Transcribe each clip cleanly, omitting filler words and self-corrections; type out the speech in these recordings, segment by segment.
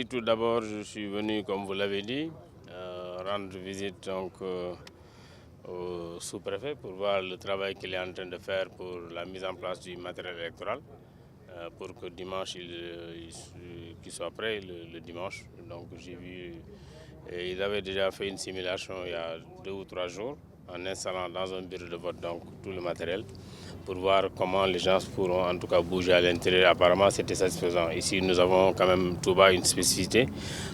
Tout d'abord, je suis venu, comme vous l'avez dit, rendre visite au sous-préfet pour voir le travail qu'il est en train de faire pour la mise en place du matériel électoral, pour que dimanche qu'il soit prêt le dimanche. Donc j'ai vu, ils avaient déjà fait une simulation il y a 2 ou 3 jours en installant dans un bureau de vote donc tout le matériel pour voir comment les gens pourront en tout cas bouger à l'intérieur. Apparemment c'était satisfaisant. Ici nous avons quand même Touba une spécificité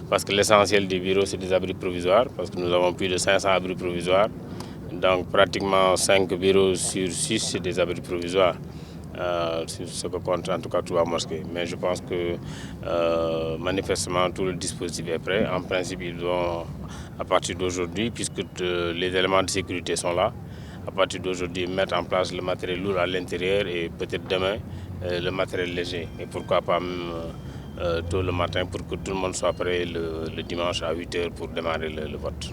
parce que l'essentiel des bureaux c'est des abris provisoires parce que nous avons plus de 500 abris provisoires. Donc pratiquement 5 bureaux sur 6 c'est des abris provisoires. C'est ce que compte en tout cas Touba Mosquée. Mais je pense que manifestement tout le dispositif est prêt. En principe ils vont à partir d'aujourd'hui, puisque les éléments de sécurité sont là, à partir d'aujourd'hui mettre en place le matériel lourd à l'intérieur et peut-être demain le matériel léger. Et pourquoi pas même tôt le matin pour que tout le monde soit prêt le dimanche à 8 h pour démarrer le vote.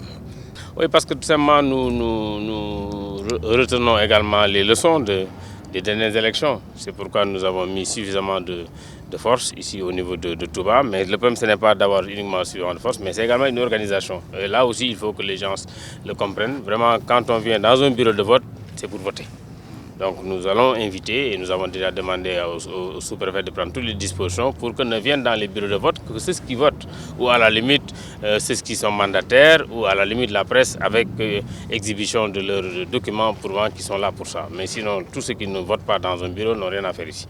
Oui, parce que tout simplement nous retenons également les leçons des dernières élections. C'est pourquoi nous avons mis suffisamment de force ici au niveau de Touba. Mais le problème, ce n'est pas d'avoir uniquement suffisamment de force, mais c'est également une organisation. Et là aussi, il faut que les gens le comprennent. Vraiment, quand on vient dans un bureau de vote, c'est pour voter. Donc nous allons inviter et nous avons déjà demandé au sous-préfet de prendre toutes les dispositions pour que ne viennent dans les bureaux de vote que ceux qui votent ou à la limite ceux qui sont mandataires ou à la limite la presse avec exhibition de leurs documents prouvant qu'ils sont là pour ça. Mais sinon tous ceux qui ne votent pas dans un bureau n'ont rien à faire ici.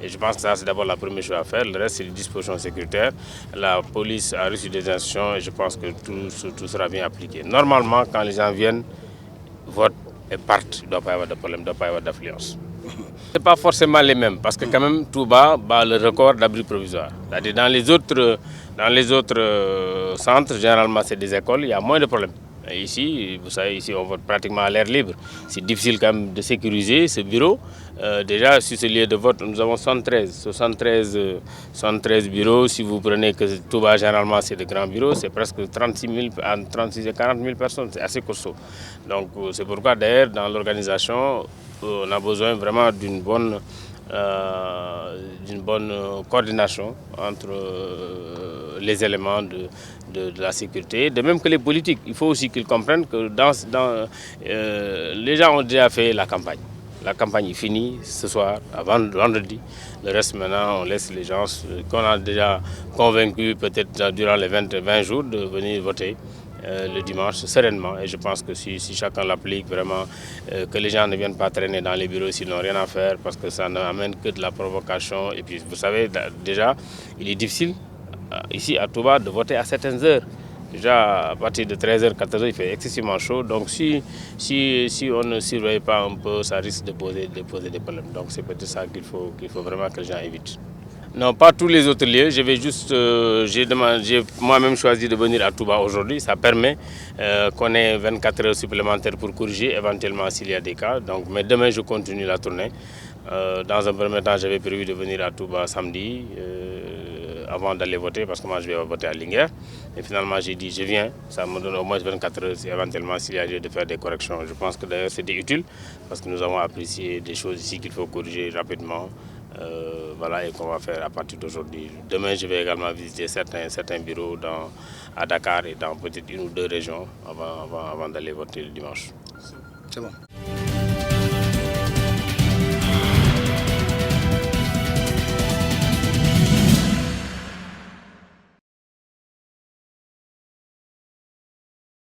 Et je pense que ça c'est d'abord la première chose à faire, le reste c'est les dispositions sécuritaires. La police a reçu des instructions et je pense que tout sera bien appliqué. Normalement quand les gens viennent, votent et partent, il ne doit pas y avoir de problème, il ne doit pas y avoir d'affluence. Ce n'est pas forcément les mêmes, parce que quand même Touba bat le record d'abris provisoires. C'est-à-dire dans les autres centres, généralement c'est des écoles, il y a moins de problèmes. Et ici, vous savez, ici on vote pratiquement à l'air libre. C'est difficile quand même de sécuriser ce bureau. Déjà, sur ce lieu de vote, nous avons 73 bureaux. Si vous prenez que Touba, généralement, c'est de grands bureaux, c'est presque 36 et 40 000 personnes. C'est assez costaud. Donc, c'est pourquoi, d'ailleurs, dans l'organisation, on a besoin vraiment d'une bonne coordination entre les éléments de la sécurité, de même que les politiques. Il faut aussi qu'ils comprennent que les gens ont déjà fait la campagne. La campagne est finie ce soir, avant vendredi. Le reste maintenant, on laisse les gens qu'on a déjà convaincus peut-être durant les 20 jours de venir voter le dimanche sereinement. Et je pense que si chacun l'applique vraiment, que les gens ne viennent pas traîner dans les bureaux s'ils n'ont rien à faire parce que ça n'amène que de la provocation. Et puis vous savez, déjà, il est difficile ici à Touba de voter à certaines heures. Déjà à partir de 13 h, 14 h, il fait excessivement chaud. Donc si on ne surveille pas un peu, ça risque de poser des problèmes. Donc c'est peut-être ça qu'il faut vraiment que les gens évitent. Non, pas tous les autres lieux. J'ai moi-même choisi de venir à Touba aujourd'hui. Ça permet qu'on ait 24 heures supplémentaires pour corriger éventuellement s'il y a des cas. Donc, mais demain, je continue la tournée. Dans un premier temps, j'avais prévu de venir à Touba samedi avant d'aller voter parce que moi je vais voter à Linguère. Et finalement, j'ai dit je viens. Ça me donne au moins 24 heures éventuellement s'il y a lieu de faire des corrections. Je pense que d'ailleurs c'était utile parce que nous avons apprécié des choses ici qu'il faut corriger rapidement. Voilà, et qu'on va faire à partir d'aujourd'hui. Demain, je vais également visiter certains bureaux à Dakar et dans peut-être 1 ou 2 régions avant d'aller voter le dimanche. C'est bon.